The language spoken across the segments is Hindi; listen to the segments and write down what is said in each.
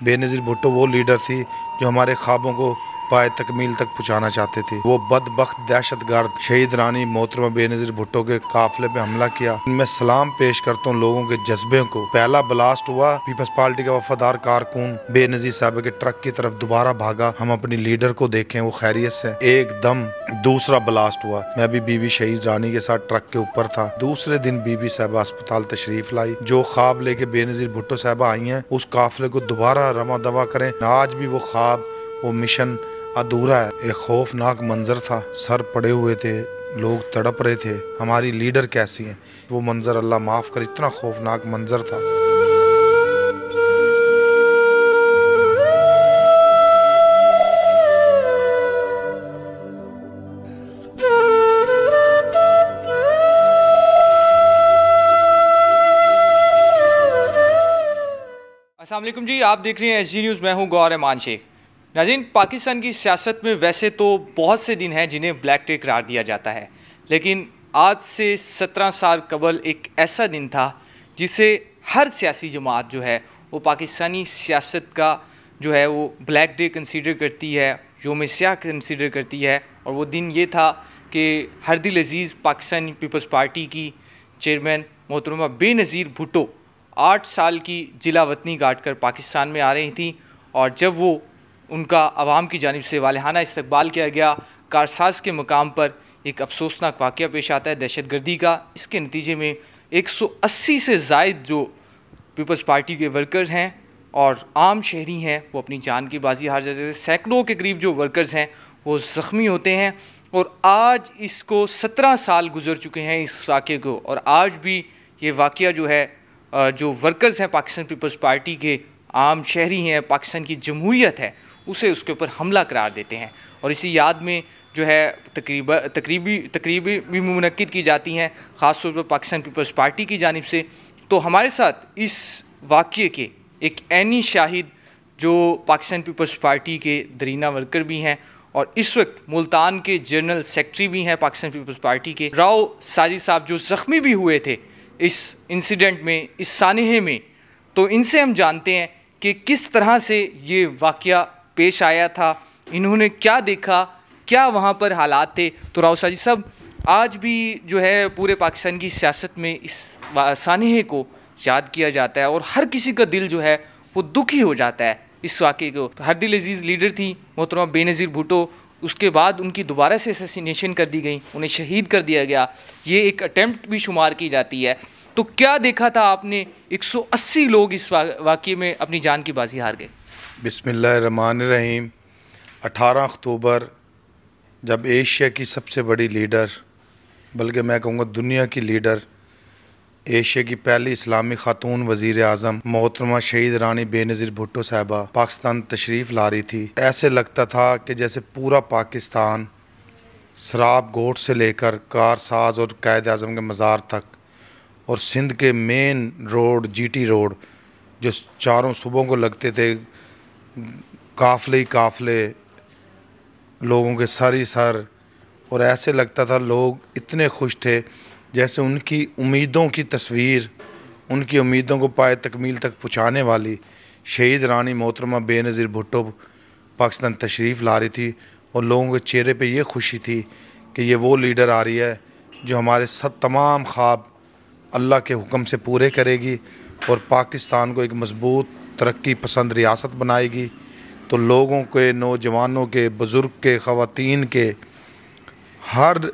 बेनज़ीर भुट्टो वो लीडर थी जो हमारे ख्वाबों को पाए तकमील तक पहुँचाना चाहते थे। वो बदबख्त दहशतगर्द शहीद रानी मोहतरमा बेनज़ीर भुट्टो के काफिले पे हमला किया। मैं सलाम पेश करता हूँ लोगों के जज्बे को। पहला ब्लास्ट हुआ, पीपल्स पार्टी का वफादार कारकुन बेनज़ीर साहब के ट्रक की तरफ दोबारा भागा, हम अपनी लीडर को देखें वो खैरियत से एकदम। दूसरा ब्लास्ट हुआ, मैं भी बीबी शहीद रानी के साथ ट्रक के ऊपर था। दूसरे दिन बीबी साहबा अस्पताल तशरीफ लाई। जो ख्वाब लेके बेनज़ीर भुट्टो साहबा आई हैं, उस काफिले को दोबारा रमा दवा करें। आज भी वो ख्वाब, वो मिशन अधूरा है। एक खौफनाक मंजर था, सर पड़े हुए थे, लोग तड़प रहे थे, हमारी लीडर कैसी है। वो मंजर अल्लाह माफ़ कर, इतना खौफनाक मंजर था। अस्सलाम वालेकुम जी, आप देख रहे हैं SG न्यूज़। मैं हूं गौर रहमान शेख। नाज़रीन, पाकिस्तान की सियासत में वैसे तो बहुत से दिन हैं जिन्हें ब्लैक डे करार दिया जाता है, लेकिन आज से 17 साल कबल एक ऐसा दिन था जिसे हर सियासी जमात जो है वो पाकिस्तानी सियासत का जो है वो ब्लैक डे कंसीडर करती है, योम स्याह कंसीडर करती है। और वो दिन ये था कि हरदिल अजीज़ पाकिस्तानी पीपल्स पार्टी की चेयरमैन मोहतरमा बेनज़ीर भुट्टो 8 साल की जिला वतनी काट कर पाकिस्तान में आ रही थी। और जब वो उनका आवाम की जानिब से वालिहाना इस्तकबाल किया गया, कारसाज के मकाम पर एक अफसोसनाक वाक़या पेश आता है दहशतगर्दी का। इसके नतीजे में 180 से ज़ायद जो पीपल्स पार्टी के वर्कर्स हैं और आम शहरी हैं वो अपनी जान की बाजी हार जाते हैं। सैकड़ों के करीब जो वर्कर्स हैं वो ज़ख्मी होते हैं। और आज इसको 17 साल गुजर चुके हैं इस वाक़े को, और आज भी ये वाक़या जो है जो वर्कर्स हैं पाकिस्तान पीपल्स पार्टी के, आम शहरी हैं, पाकिस्तान की जमहूरियत है, उसे उसके ऊपर हमला करार देते हैं। और इसी याद में जो है तकरीबी भी मुनक्किद की जाती हैं, ख़ास तौर पर पाकिस्तान पीपल्स पार्टी की जानिब से। तो हमारे साथ इस वाक़ये के एक ऐनी शाहिद जो पाकिस्तान पीपल्स पार्टी के दरीना वर्कर भी हैं और इस वक्त मुल्तान के जनरल सेक्रेटरी भी हैं पाकिस्तान पीपल्स पार्टी के, राव साजिद साहब, जो ज़ख्मी भी हुए थे इस इंसिडेंट में, इस सानहे में। तो इनसे हम जानते हैं कि किस तरह से ये वाक़या पेश आया था, इन्होंने क्या देखा, क्या वहाँ पर हालात थे। तो राव साजिद साहब, आज भी जो है पूरे पाकिस्तान की सियासत में इस सानहे को याद किया जाता है और हर किसी का दिल जो है वो दुखी हो जाता है इस वाक़े को। हरदिल अजीज़ लीडर थी मोहतरमा बेनज़ीर भुट्टो, उसके बाद उनकी दोबारा से असैसिनेशन कर दी गई, उन्हें शहीद कर दिया गया, ये एक अटेम्प्ट भी शुमार की जाती है। तो क्या देखा था आपने? 180 लोग इस वाक़ये में अपनी जान की बाजी हार गए। बिस्मिल्लाहिर्रहमानिर्रहीम। 18 अक्टूबर जब एशिया की सबसे बड़ी लीडर, बल्कि मैं कहूँगा दुनिया की लीडर, एशिया की पहली इस्लामी खातून वज़ीर आज़म मोहतरमा शहीद रानी बेनज़ीर भुट्टो साहबा पाकिस्तान तशरीफ़ ला रही थी, ऐसे लगता था कि जैसे पूरा पाकिस्तान शराब गोट से लेकर कारसाज और कायद आज़म के मज़ार तक और सिंध के मेन रोड GT रोड जो चारों सूबों को लगते थे, काफ़िले ही काफ़िले, लोगों के सर ही सर। और ऐसे लगता था लोग इतने खुश थे जैसे उनकी उम्मीदों की तस्वीर, उनकी उम्मीदों को पाए तकमील तक पहुँचाने वाली शहीद रानी मोहतरमा बेनज़ीर भुट्टो पाकिस्तान तशरीफ़ ला रही थी। और लोगों के चेहरे पे ये खुशी थी कि ये वो लीडर आ रही है जो हमारे सब तमाम ख्वाब अल्लाह के हुक्म से पूरे करेगी और पाकिस्तान को एक मजबूत तरक्की पसंद रियासत बनाएगी। तो लोगों के, नौजवानों के, बुज़ुर्ग के, ख़वातीन के, हर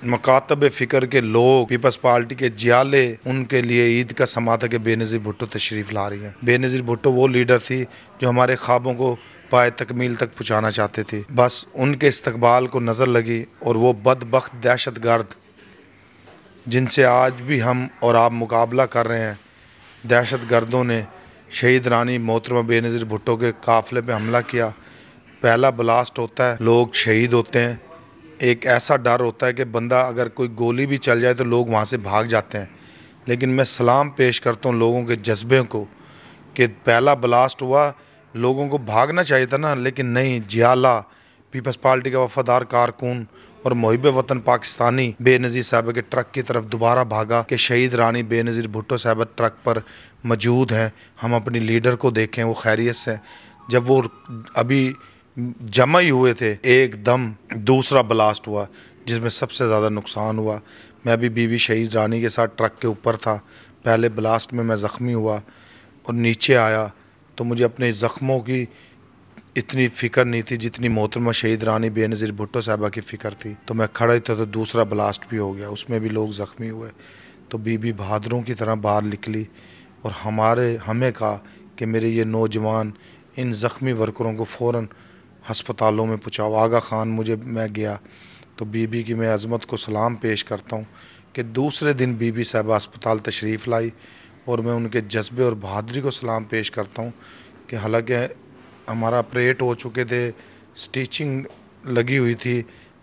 मकातब फ़िक्र के लोग, पीपल्स पार्टी के जियाले, उनके लिए ईद का समा था कि बेनज़ीर भुट्टो तशरीफ़ ला रही है। बेनज़ीर भुट्टो वो लीडर थी जो हमारे ख्वाबों को पाए तकमील तक पहुँचाना चाहते थे। बस उनके इस्तकबाल को नज़र लगी और वो बदबख्त दहशतगर्द जिनसे आज भी हम और आप मुकाबला कर रहे हैं, दहशतगर्दों ने शहीद रानी मोहतरमा बेनज़ीर भुट्टो के काफ़िले पे हमला किया। पहला ब्लास्ट होता है, लोग शहीद होते हैं, एक ऐसा डर होता है कि बंदा अगर कोई गोली भी चल जाए तो लोग वहाँ से भाग जाते हैं। लेकिन मैं सलाम पेश करता हूँ लोगों के जज्बे को कि पहला ब्लास्ट हुआ, लोगों को भागना चाहिए था ना, लेकिन नहीं, जियाला पीपल्स पार्टी का वफादार कारकुन और मुहिब वतन पाकिस्तानी बेनज़ीर साहब के ट्रक की तरफ दोबारा भागा कि शहीद रानी बेनज़ीर भुट्टो साहब ट्रक पर मौजूद हैं, हम अपनी लीडर को देखें, वो खैरियत से। जब वो अभी जमा ही हुए थे, एकदम दूसरा ब्लास्ट हुआ जिसमें सबसे ज़्यादा नुकसान हुआ। मैं अभी बीबी शहीद रानी के साथ ट्रक के ऊपर था। पहले ब्लास्ट में मैं ज़ख्मी हुआ और नीचे आया तो मुझे अपने ज़ख्मों की इतनी फ़िक्र नहीं थी जितनी मोहतरमा शहीद रानी बेनज़ीर भुट्टो साहबा की फ़िक्र थी। तो मैं खड़ा ही था तो दूसरा ब्लास्ट भी हो गया, उसमें भी लोग ज़ख्मी हुए। तो बीबी बहादुरों की तरह बाहर निकली और हमें कहा कि मेरे ये नौजवान इन ज़ख्मी वर्करों को फ़ौरन हस्पतालों में पहुँचाओ। आगा खान मैं गया तो बीबी की मैं अज़मत को सलाम पेश करता हूँ कि दूसरे दिन बीबी साहबा अस्पताल तशरीफ़ लाई और मैं उनके जज्बे और बहादुरी को सलाम पेश करता हूँ कि हालांकि हमारा ऑपरेट हो चुके थे, स्टिचिंग लगी हुई थी,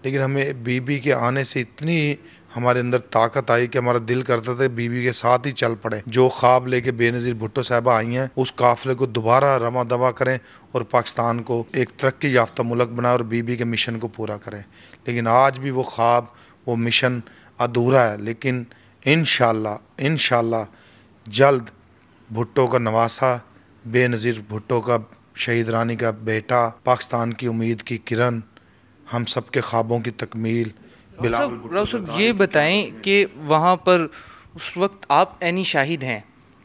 लेकिन हमें बीबी के आने से इतनी हमारे अंदर ताकत आई कि हमारा दिल करता था बीबी के साथ ही चल पड़े। जो ख्वाब लेके बेनज़ीर भुट्टो साहबा आई हैं उस काफ़िले को दोबारा रवा दवा करें और पाकिस्तान को एक तरक्की याफ्ता मुल्क बनाए और बीबी के मिशन को पूरा करें। लेकिन आज भी वो ख्वाब, वो मिशन अधूरा है। लेकिन इंशाअल्लाह जल्द भुट्टो का नवासा, बेनज़ीर भुट्टो का शहीद रानी का बेटा, पाकिस्तान की उम्मीद की किरण, हम सब के ख्वाबों की तकमील। राव साहब ये बताएं कि वहाँ पर उस वक्त आप ऐनी शाहिद हैं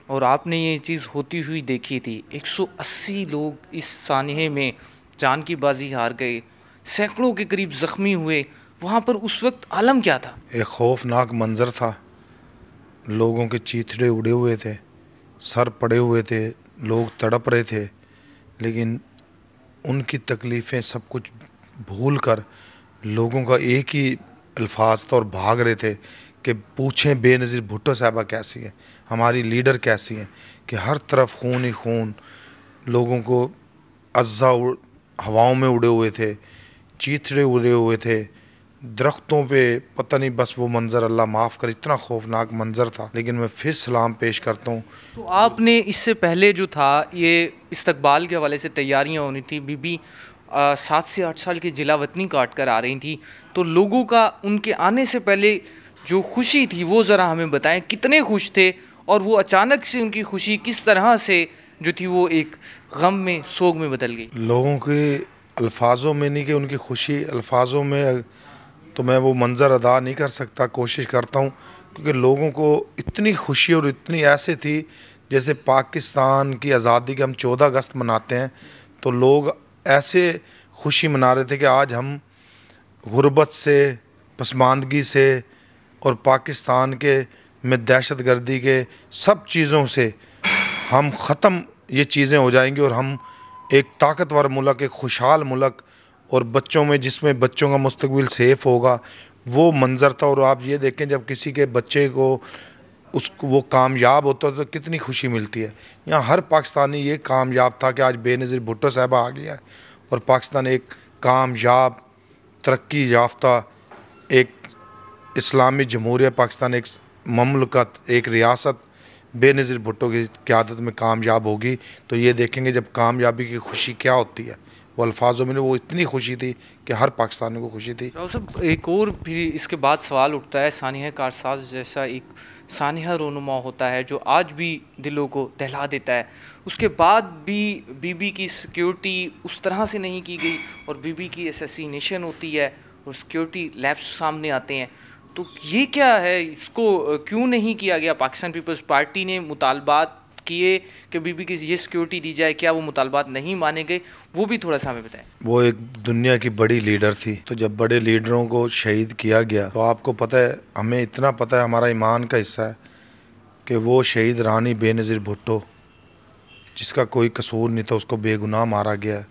और आपने ये चीज़ होती हुई देखी थी। 180 लोग इस सानहे में जान की बाजी हार गए, सैकड़ों के करीब ज़ख्मी हुए। वहाँ पर उस वक्त आलम क्या था? एक खौफनाक मंज़र था। लोगों के चीथड़े उड़े हुए थे, सर पड़े हुए थे, लोग तड़प रहे थे, लेकिन उनकी तकलीफ़ें सब कुछ भूल कर लोगों का एक ही अल्फाज था और भाग रहे थे कि पूछें बेनज़ीर भुट्टो साहबा कैसी है, हमारी लीडर कैसी हैं। कि हर तरफ खून ही खून, लोगों को अज़्ज़ा हवाओं में उड़े हुए थे, चीथड़े उड़े हुए थे, दरख्तों पे, पता नहीं, बस वो मंज़र अल्लाह माफ़ कर, इतना खौफनाक मंज़र था। लेकिन मैं फिर सलाम पेश करता हूँ। तो आपने इससे पहले जो था ये इस्तकबाल के हवाले से तैयारियां होनी थी। बीबी 7 से 8 साल की जिला वतनी काट कर आ रही थी, तो लोगों का उनके आने से पहले जो खुशी थी वो ज़रा हमें बताएं, कितने खुश थे और वो अचानक से उनकी खुशी किस तरह से जो थी वो एक गम में, सोग में बदल गई? लोगों के अल्फाजों में नहीं कि उनकी खुशी, अल्फाजों में तो मैं वो मंज़र अदा नहीं कर सकता, कोशिश करता हूँ, क्योंकि लोगों को इतनी खुशी और इतनी ऐसे थी जैसे पाकिस्तान की आज़ादी के हम 14 अगस्त मनाते हैं, तो लोग ऐसे खुशी मना रहे थे कि आज हम गुर्बत से, पसमानदगी से और पाकिस्तान के में दहशत गर्दी के सब चीज़ों से हम ख़त्म, ये चीज़ें हो जाएंगी और हम एक ताकतवर मुल्क, एक खुशहाल मुल्क और बच्चों में, जिसमें बच्चों का मुस्तकबिल सेफ़ होगा, वो मंज़र था। और आप ये देखें जब किसी के बच्चे को वो कामयाब होता है तो कितनी खुशी मिलती है। यहाँ हर पाकिस्तानी ये कामयाब था कि आज बेनज़ीर भुट्टो साहबा आ गया है और पाकिस्तान एक कामयाब, तरक्की याफ्ता, एक इस्लामी जमहूरिया पाकिस्तान, एक ममलकत, एक रियासत बेनज़ीर भुट्टो की क़यादत में कामयाब होगी। तो ये देखेंगे जब कामयाबी की खुशी क्या होती है। वो अल्फाजों में वो इतनी खुशी थी कि हर पाकिस्तानी को खुशी थी। राव साहब एक और भी इसके बाद सवाल उठता है, सानिया कारसाज जैसा एक सानिया रोनुमा होता है जो आज भी दिलों को दहला देता है, उसके बाद भी बीबी की सिक्योरिटी उस तरह से नहीं की गई और बीबी की असैसिनेशन होती है और सिक्योरिटी लैब्स सामने आते हैं। तो ये क्या है, इसको क्यों नहीं किया गया? पाकिस्तान पीपल्स पार्टी ने मुतालबात किए कि बीबी की ये सिक्योरिटी दी जाए, क्या वो मुतालबात नहीं माने गए? वो भी थोड़ा सा हमें बताएं। वो एक दुनिया की बड़ी लीडर थी, तो जब बड़े लीडरों को शहीद किया गया तो आपको पता है, हमें इतना पता है, हमारा ईमान का हिस्सा है कि वो शहीद रानी बेनज़ीर भुट्टो, जिसका कोई कसूर नहीं था, उसको बेगुनाह मारा गया।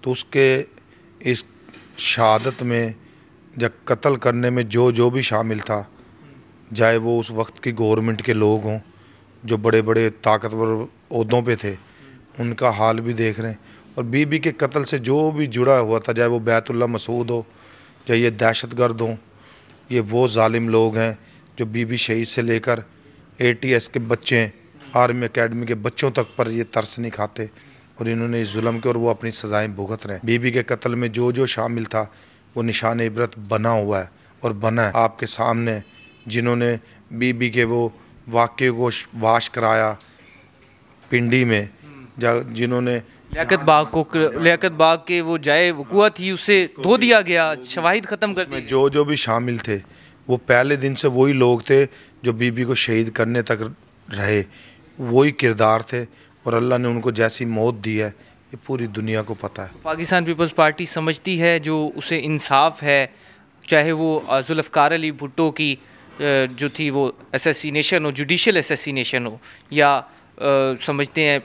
तो उसके इस शहादत में, जब कत्ल करने में जो भी शामिल था, चाहे वो उस वक्त की गवर्नमेंट के लोग हों जो बड़े बड़े ताकतवर ओहदों पे थे, उनका हाल भी देख रहे हैं। और बीबी के कत्ल से जो भी जुड़ा हुआ था, चाहे वो बैतुल्ला मसूद हो, चाहे ये दहशतगर्द हों, ये वो जालिम लोग हैं जो बीबी शहीद से लेकर ATS के बच्चे, आर्मी एकेडमी के बच्चों तक पर ये तरस नहीं खाते और इन्होंने इस जुल्म के और वो अपनी सज़ाएं भुगत रहे हैं। बीबी के कत्ल में जो जो शामिल था वो निशान इबरत बना हुआ है और बना है आपके सामने। जिन्होंने बीबी के वो वाक़े को वाश कराया पिंडी में, जिन्होंने लियाकत बाग के वो जाए वकुआ थी उसे धो दिया गया, शवाहिद ख़त्म कर दिए। जो भी शामिल थे वो पहले दिन से वही लोग थे जो बीबी को शहीद करने तक रहे, वही किरदार थे और अल्लाह ने उनको जैसी मौत दी है ये पूरी दुनिया को पता है। पाकिस्तान पीपल्स पार्टी समझती है जो उसे इंसाफ है, चाहे वो जुल्फ़िकार अली भुट्टो की जो थी वो असैसिनेशन हो, जुडिशल असैसिनेशन हो, या समझते हैं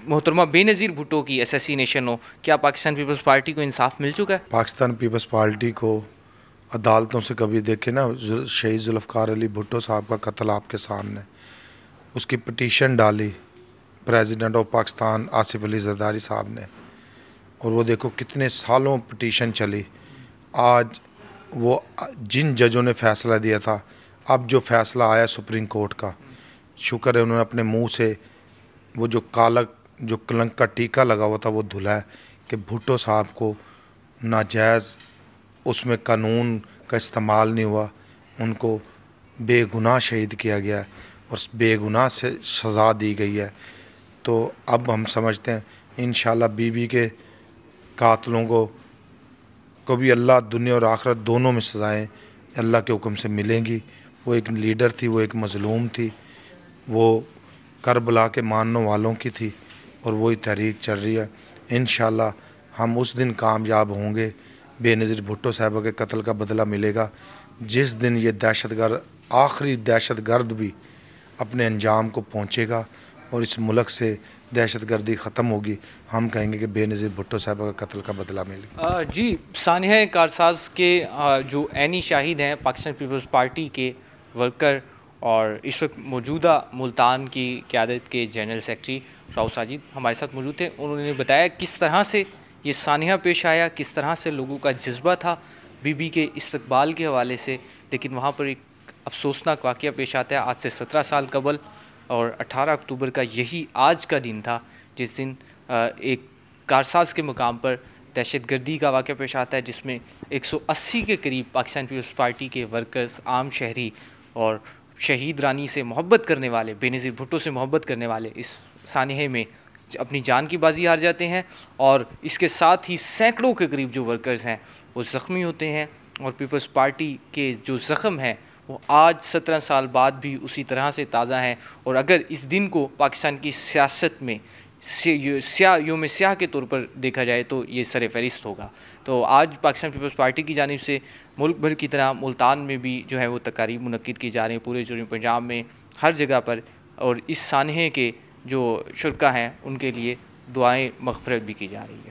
मोहतरमा बेनज़ीर भुट्टो की असैसिनेशन हो, क्या पाकिस्तान पीपल्स पार्टी को इंसाफ मिल चुका है? पाकिस्तान पीपल्स पार्टी को अदालतों से कभी देखे ना, शहीद जुल्फ़िकार अली भुट्टो साहब का कत्ल आपके सामने, उसकी पटिशन डाली प्रेसिडेंट ऑफ पाकिस्तान आसिफ अली ज़रदारी साहब ने, और वो देखो कितने सालों पटिशन चली। आज वो जिन जजों ने फ़ैसला दिया था, अब जो फ़ैसला आया सुप्रीम कोर्ट का, शुक्र है उन्होंने अपने मुंह से वो जो कलंक का टीका लगा हुआ था वो धुला है कि भुट्टो साहब को नाजायज़ उसमें कानून का इस्तेमाल नहीं हुआ, उनको बेगुनाह शहीद किया गया है और बेगुनाह से सज़ा दी गई है। तो अब हम समझते हैं इंशाल्लाह बीबी के कातलों को भी अल्लाह दुनिया और आखिरत दोनों में सज़ाएँ अल्लाह के हुक्म से मिलेंगी। वो एक लीडर थी, वो एक मज़लूम थी, वो करबला के मानने वालों की थी और वही तहरीक चल रही है। इंशाल्लाह हम उस दिन कामयाब होंगे, बेनज़ीर भुट्टो साहब के कत्ल का बदला मिलेगा। जिस दिन ये दहशतगर्द, आखिरी दहशतगर्द भी अपने अंजाम को पहुँचेगा और इस मुल्क से दहशतगर्दी ख़त्म होगी, हम कहेंगे कि बेनज़ीर भुट्टो साहब का कत्ल का बदला मिलेगा। जी, सानिया कारसाज के जो ऐनी शाहिद हैं पाकिस्तान पीपल्स पार्टी के वर्कर और इस वक्त मौजूदा मुल्तान की क़यादत के जनरल सेक्रेटरी राव साजिद हमारे साथ मौजूद थे। उन्होंने बताया किस तरह से ये सानिया पेश आया, किस तरह से लोगों का जज्बा था बीबी के इस्तकबाल के हवाले से। लेकिन वहाँ पर एक अफसोसनाक वाक़या पेश आता है आज से 17 साल कबल, और 18 अक्टूबर का यही आज का दिन था जिस दिन एक कारसाज के मुकाम पर दहशतगर्दी का वाक़या पेश आता है, जिसमें 180 के करीब पाकिस्तान पीपल्स पार्टी के वर्कर्स, आम शहरी और शहीद रानी से मोहब्बत करने वाले, बेनज़ीर भुट्टो से मोहब्बत करने वाले इस सानिहे में अपनी जान की बाजी हार जाते हैं। और इसके साथ ही सैकड़ों के करीब जो वर्कर्स हैं वो ज़ख्मी होते हैं, और पीपल्स पार्टी के जो ज़ख्म हैं वो आज 17 साल बाद भी उसी तरह से ताज़ा हैं। और अगर इस दिन को पाकिस्तान की सियासत में योम स्याह के तौर पर देखा जाए तो ये सर फहरिस्त होगा। तो आज पाकिस्तान पीपल्स पार्टी की जानिब से मुल्क भर की तरह मुल्तान में भी जो है वो तकारीब मुनक्किद की जा रही हैं, पूरे जनूबी पंजाब में हर जगह पर, और इस सानहे के जो शुरका हैं उनके लिए दुआएं मग़फ़िरत भी की जा रही है।